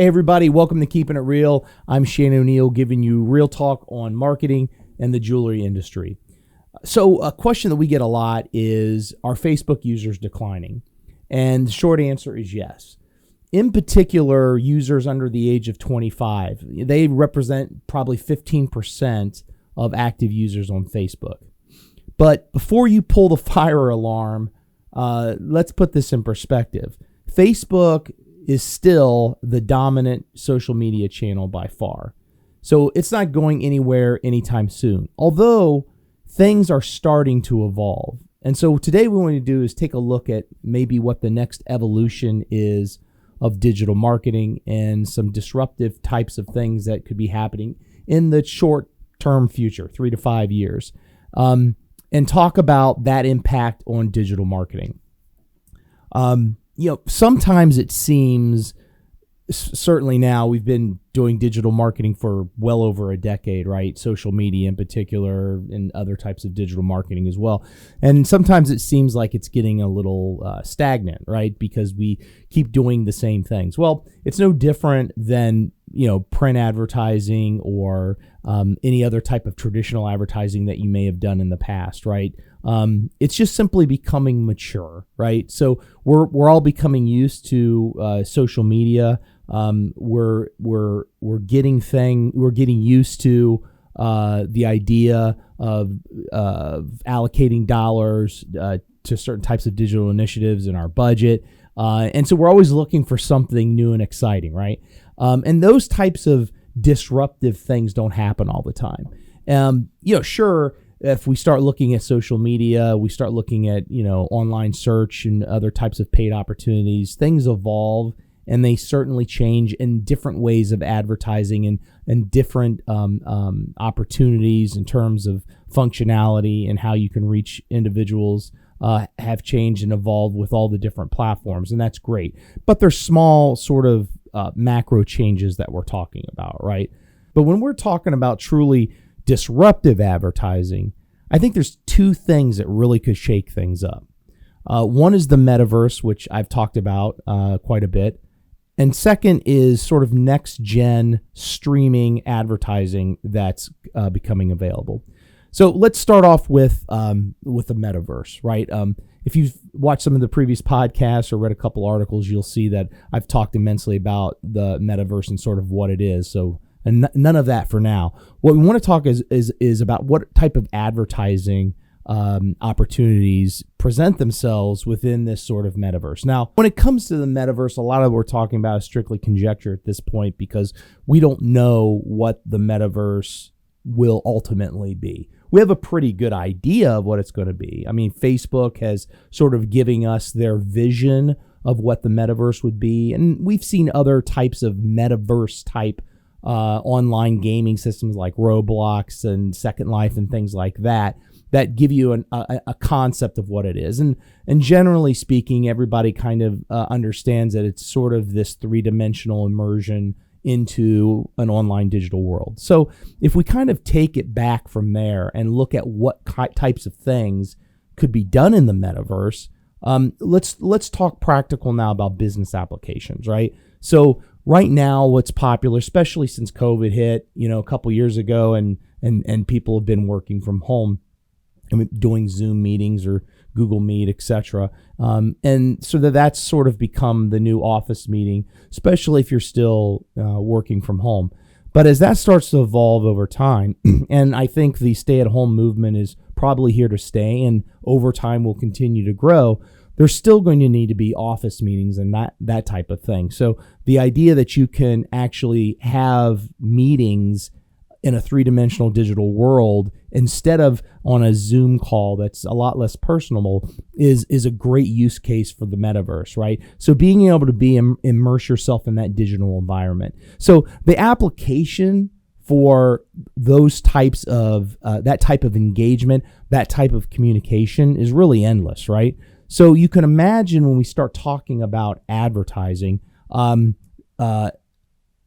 Hey everybody, welcome to Keeping It Real. I'm Shane O'Neill giving you real talk on marketing and the jewelry industry. So a question that we get a lot is, are Facebook users declining? And the short answer is yes. In particular, users under the age of 25, they represent probably 15% of active users on Facebook. But before you pull the fire alarm, let's put this in perspective. Facebook is still the dominant social media channel by far. So it's not going anywhere anytime soon, although things are starting to evolve. And so today what we want to do is take a look at maybe what the next evolution is of digital marketing and some disruptive types of things that could be happening in the short-term future, 3 to 5 years, and talk about that impact on digital marketing. Sometimes it seems, certainly now, we've been doing digital marketing for well over a decade, right? Social media in particular and other types of digital marketing as well. And sometimes it seems like it's getting a little stagnant, right? Because we keep doing the same things. Well, it's no different than, print advertising or any other type of traditional advertising that you may have done in the past, right? It's just simply becoming mature, right? So we're all becoming used to social media. We're getting used to the idea of allocating dollars to certain types of digital initiatives in our budget, and so we're always looking for something new and exciting, right? And those types of disruptive things don't happen all the time. Sure. If we start looking at social media, we start looking at, online search and other types of paid opportunities, things evolve and they certainly change in different ways of advertising and different opportunities in terms of functionality and how you can reach individuals have changed and evolved with all the different platforms. And that's great. But there's small sort of macro changes that we're talking about, right? But when we're talking about truly disruptive advertising, I think there's two things that really could shake things up. One is the metaverse, which I've talked about quite a bit. And second is sort of next gen streaming advertising that's becoming available. So let's start off with the metaverse, right? If you've watched some of the previous podcasts or read a couple articles, you'll see that I've talked immensely about the metaverse and sort of what it is. So and none of that for now. What we want to talk is about what type of advertising opportunities present themselves within this sort of metaverse. Now, when it comes to the metaverse, a lot of what we're talking about is strictly conjecture at this point because we don't know what the metaverse will ultimately be. We have a pretty good idea of what it's going to be. I mean, Facebook has sort of giving us their vision of what the metaverse would be, and we've seen other types of metaverse type online gaming systems like Roblox and Second Life and things like that give you a concept of what it is. And generally speaking, everybody kind of understands that it's sort of this three-dimensional immersion into an online digital world. So if we kind of take it back from there and look at what types of things could be done in the metaverse, let's talk practical now about business applications, right? So right now, what's popular, especially since COVID hit, a couple years ago, and people have been working from home and doing Zoom meetings or Google Meet, etc. And so that's sort of become the new office meeting, especially if you're still working from home. But as that starts to evolve over time, and I think the stay-at-home movement is probably here to stay, and over time will continue to grow, there's still going to need to be office meetings and that type of thing. So the idea that you can actually have meetings in a three-dimensional digital world instead of on a Zoom call that's a lot less personable is a great use case for the metaverse, right? So being able to immerse yourself in that digital environment. So the application for those types of that type of engagement, that type of communication is really endless, right? So you can imagine when we start talking about advertising,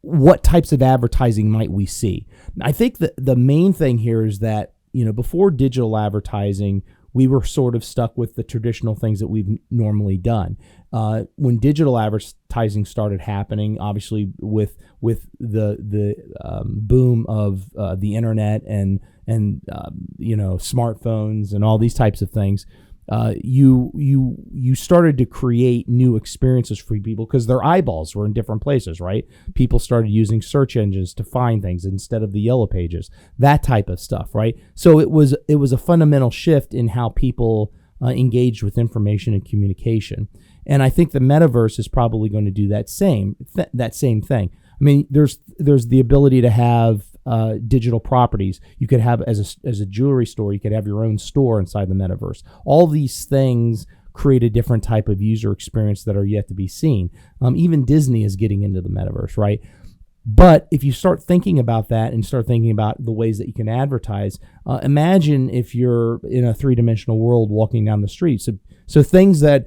what types of advertising might we see? I think that the main thing here is that, before digital advertising, we were sort of stuck with the traditional things that we've normally done. When digital advertising started happening, obviously with the boom of the internet and smartphones and all these types of things, you started to create new experiences for people because their eyeballs were in different places, right? People started using search engines to find things instead of the yellow pages, that type of stuff, right? So it was a fundamental shift in how people engaged with information and communication. And I think the metaverse is probably going to do that same thing. I mean, there's the ability to have digital properties. You could have as a jewelry store, you could have your own store inside the metaverse. All these things create a different type of user experience that are yet to be seen. Even Disney is getting into the metaverse, right? But if you start thinking about that and start thinking about the ways that you can advertise, imagine if you're in a three-dimensional world walking down the street. So things that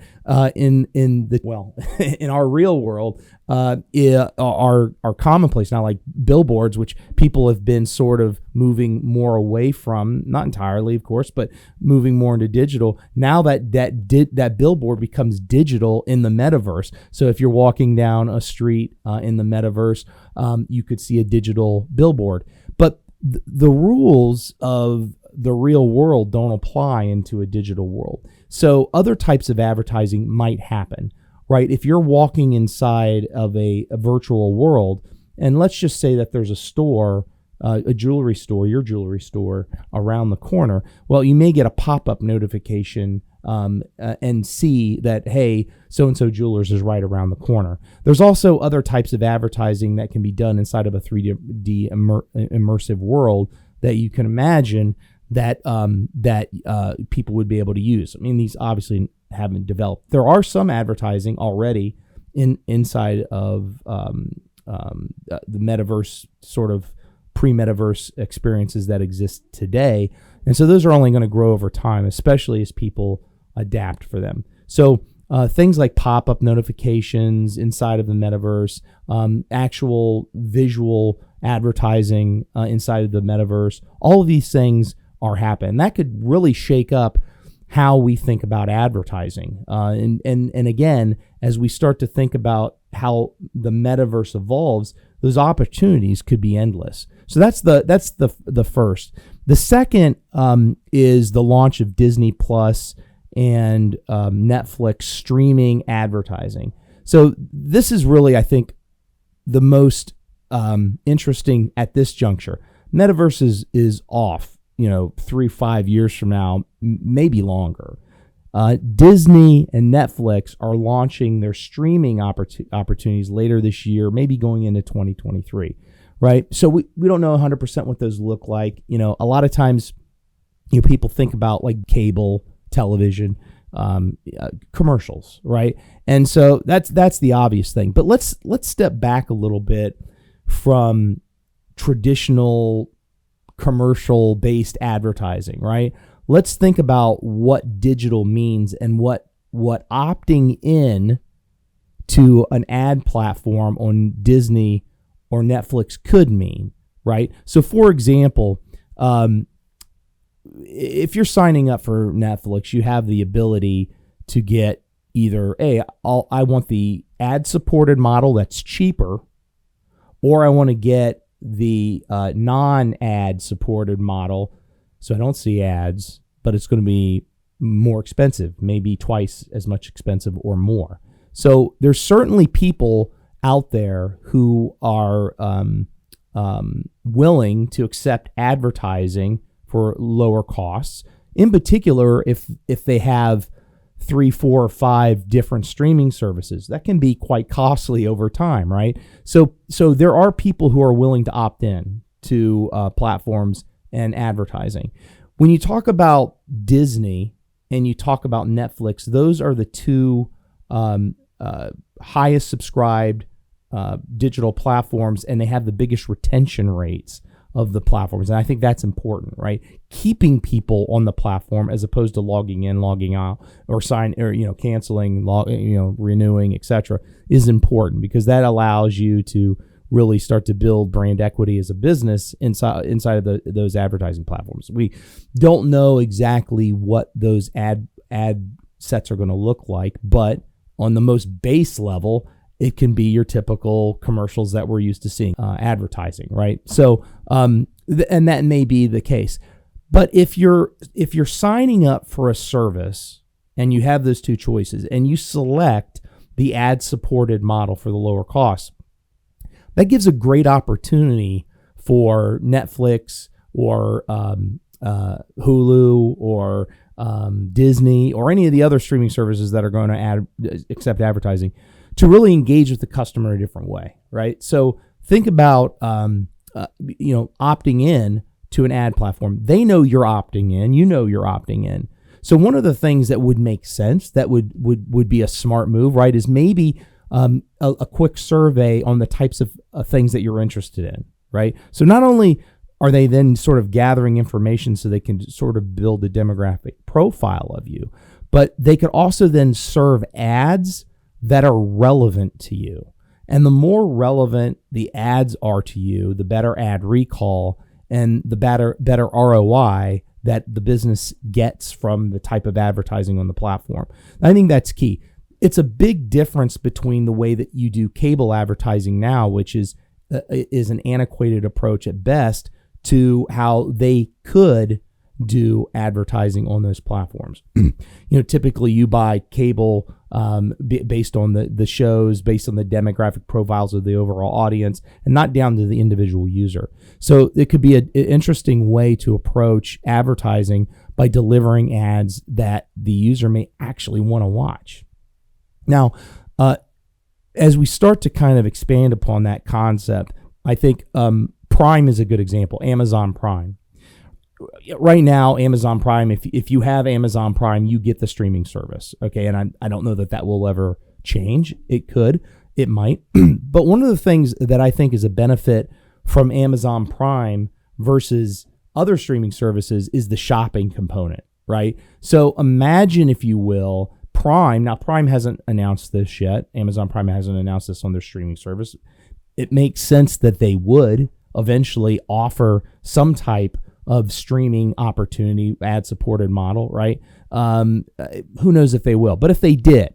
in our real world are commonplace now, like billboards, which people have been sort of moving more away from, not entirely, of course, but moving more into digital. Now that billboard becomes digital in the metaverse. So if you're walking down a street in the metaverse, you could see a digital billboard. But the rules of the real world don't apply into a digital world. So other types of advertising might happen, right? If you're walking inside of a virtual world, and let's just say that there's a store, a jewelry store, your jewelry store around the corner, well, you may get a pop-up notification and see that, hey, so-and-so Jewelers is right around the corner. There's also other types of advertising that can be done inside of a 3D immersive world that you can imagine that people would be able to use. I mean, these obviously haven't developed. There are some advertising already inside of the metaverse, sort of pre-metaverse experiences that exist today, and so those are only going to grow over time, especially as people adapt for them. So things like pop-up notifications inside of the metaverse, actual visual advertising inside of the metaverse, all of these things are happening. That could really shake up how we think about advertising. And again, as we start to think about how the metaverse evolves, those opportunities could be endless. So that's the first. The second is the launch of Disney Plus and Netflix streaming advertising. So this is really, I think, the most interesting at this juncture. Metaverse is off, 3-5 years from now, maybe longer. Disney and Netflix are launching their streaming opportunities later this year, maybe going into 2023, right? So we don't know 100% what those look like. A lot of times, people think about like cable television, commercials, right? And so that's the obvious thing. But let's step back a little bit from traditional commercial-based advertising, right? Let's think about what digital means and what opting in to an ad platform on Disney or Netflix could mean, right? So, for example, if you're signing up for Netflix, you have the ability to get either, I want the ad-supported model that's cheaper, or I want to get the non-ad supported model, so I don't see ads, but it's going to be more expensive, maybe twice as much expensive or more. So there's certainly people out there who are willing to accept advertising for lower costs. In particular, if they have 3, 4, or 5 different streaming services, that can be quite costly over time, right? So there are people who are willing to opt in to platforms and advertising. When you talk about Disney and you talk about Netflix, those are the two highest subscribed digital platforms, and they have the biggest retention rates of the platforms. And I think that's important, right? Keeping people on the platform as opposed to logging in, logging out, or canceling, renewing, etc., is important because that allows you to really start to build brand equity as a business inside of those advertising platforms. We don't know exactly what those ad sets are going to look like, but on the most base level, it can be your typical commercials that we're used to seeing, advertising, right? So, and that may be the case. But if you're signing up for a service and you have those two choices and you select the ad-supported model for the lower cost, that gives a great opportunity for Netflix or Hulu or Disney or any of the other streaming services that are going to accept advertising to really engage with the customer in a different way, right? So think about opting in to an ad platform. They know you're opting in. You know you're opting in. So one of the things that would make sense, that would be a smart move, right, is maybe a quick survey on the types of things that you're interested in, right? So not only are they then sort of gathering information so they can sort of build a demographic profile of you, but they could also then serve ads that are relevant to you. And the more relevant the ads are to you, the better ad recall and the better ROI that the business gets from the type of advertising on the platform. I think that's key. It's a big difference between the way that you do cable advertising now, which is an antiquated approach at best, to how they could do advertising on those platforms. Typically you buy cable based on the shows, based on the demographic profiles of the overall audience, and not down to the individual user. So it could be an interesting way to approach advertising by delivering ads that the user may actually want to watch. Now, as we start to kind of expand upon that concept, I think Prime is a good example. Amazon Prime. Right now, Amazon Prime, if you have Amazon Prime, you get the streaming service. Okay, and I don't know that will ever change. It could, it might. But one of the things that I think is a benefit from Amazon Prime versus other streaming services is the shopping component, right? So imagine, if you will, Prime. Now, Prime hasn't announced this yet. Amazon Prime hasn't announced this on their streaming service. It makes sense that they would eventually offer some type of streaming opportunity, ad-supported model, right? Who knows if they will? But if they did,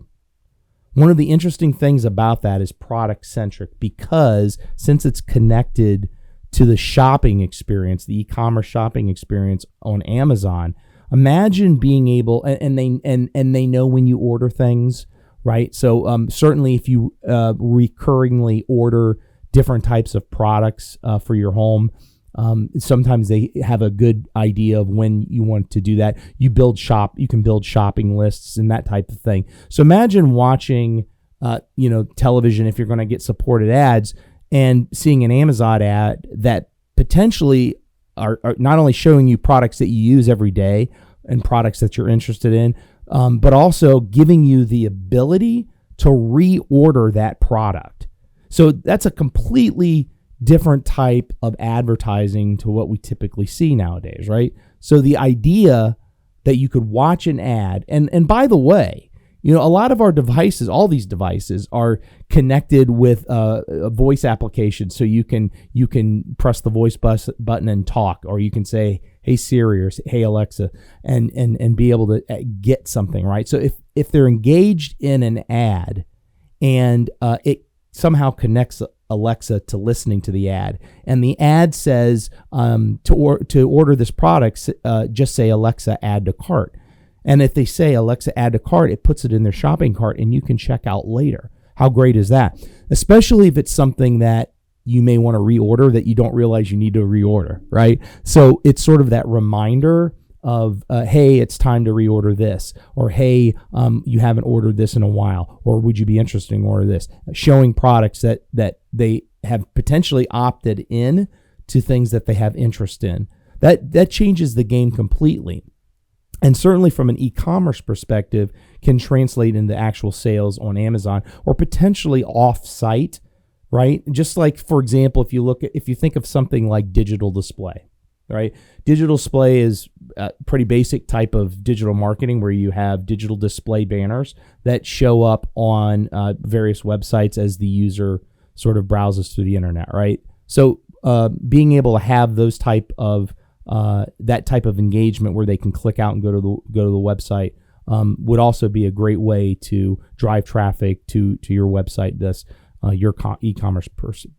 one of the interesting things about that is product-centric, because since it's connected to the shopping experience, the e-commerce shopping experience on Amazon, imagine being able, and they know when you order things, right? So certainly if you recurringly order different types of products for your home, sometimes they have a good idea of when you want to do that. You can build shopping lists and that type of thing. So imagine watching, television, if you're going to get supported ads, and seeing an Amazon ad that potentially are not only showing you products that you use every day and products that you're interested in, but also giving you the ability to reorder that product. So that's a completely different type of advertising to what we typically see nowadays, right? So the idea that you could watch an ad, and by the way, a lot of our devices, all these devices, are connected with a voice application. So you can press the voice button and talk, or you can say, "Hey Siri" or "Hey Alexa," and be able to get something, right? So if they're engaged in an ad, and it somehow connects Alexa to listening to the ad, and the ad says to order this product, just say, "Alexa, add to cart." And if they say, "Alexa, add to cart," it puts it in their shopping cart, and you can check out later. How great is that? Especially if it's something that you may want to reorder that you don't realize you need to reorder, right? So it's sort of that reminder of, hey, it's time to reorder this, or hey, you haven't ordered this in a while, or would you be interested in order this? Showing products that they have potentially opted in to things that they have interest in. That changes the game completely. And certainly from an e-commerce perspective, can translate into actual sales on Amazon, or potentially off-site, right? Just like, for example, if you think of something like digital display, right? Digital display is a pretty basic type of digital marketing where you have digital display banners that show up on various websites as the user sort of browses through the internet, right? So being able to have those type of that type of engagement where they can click out and go to the website would also be a great way to drive traffic to your website, your e-commerce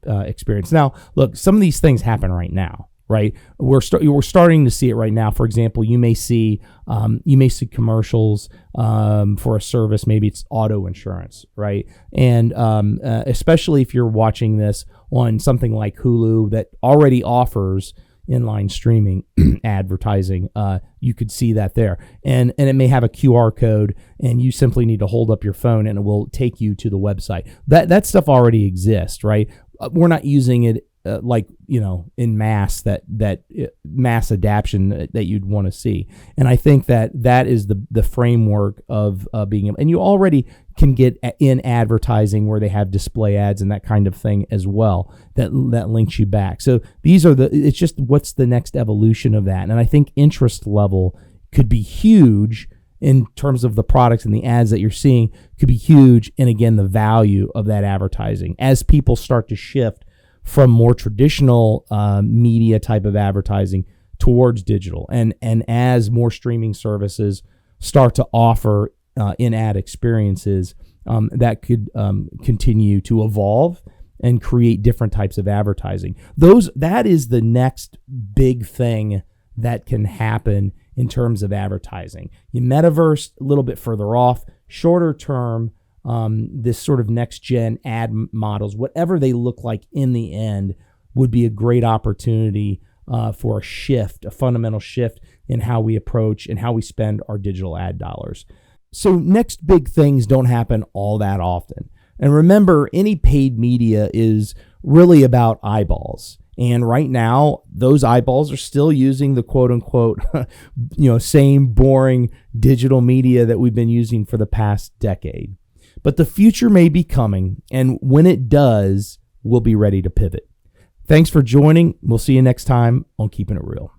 experience. Now, look, some of these things happen right now, right? We're starting to see it right now. For example, you may see commercials for a service. Maybe it's auto insurance, right? And especially if you're watching this on something like Hulu that already offers inline streaming advertising, you could see that there, and it may have a QR code, and you simply need to hold up your phone and it will take you to the website. That stuff already exists, right? We're not using it in mass, that mass adaption that you'd want to see. And I think that is the framework of being able, and you already can get in advertising where they have display ads and that kind of thing as well, that links you back. So these are it's just what's the next evolution of that. And I think interest level could be huge in terms of the products, and the ads that you're seeing could be huge. And again, the value of that advertising as people start to shift from more traditional media type of advertising towards digital, and as more streaming services start to offer in-ad experiences, that could continue to evolve and create different types of advertising. That is the next big thing that can happen in terms of advertising. Your metaverse, a little bit further off, shorter term. This sort of next gen ad models, whatever they look like in the end, would be a great opportunity for a fundamental shift in how we approach and how we spend our digital ad dollars. So next big things don't happen all that often. And remember, any paid media is really about eyeballs. And right now, those eyeballs are still using the quote unquote, same boring digital media that we've been using for the past decade. But the future may be coming, and when it does, we'll be ready to pivot. Thanks for joining. We'll see you next time on Keeping It Real.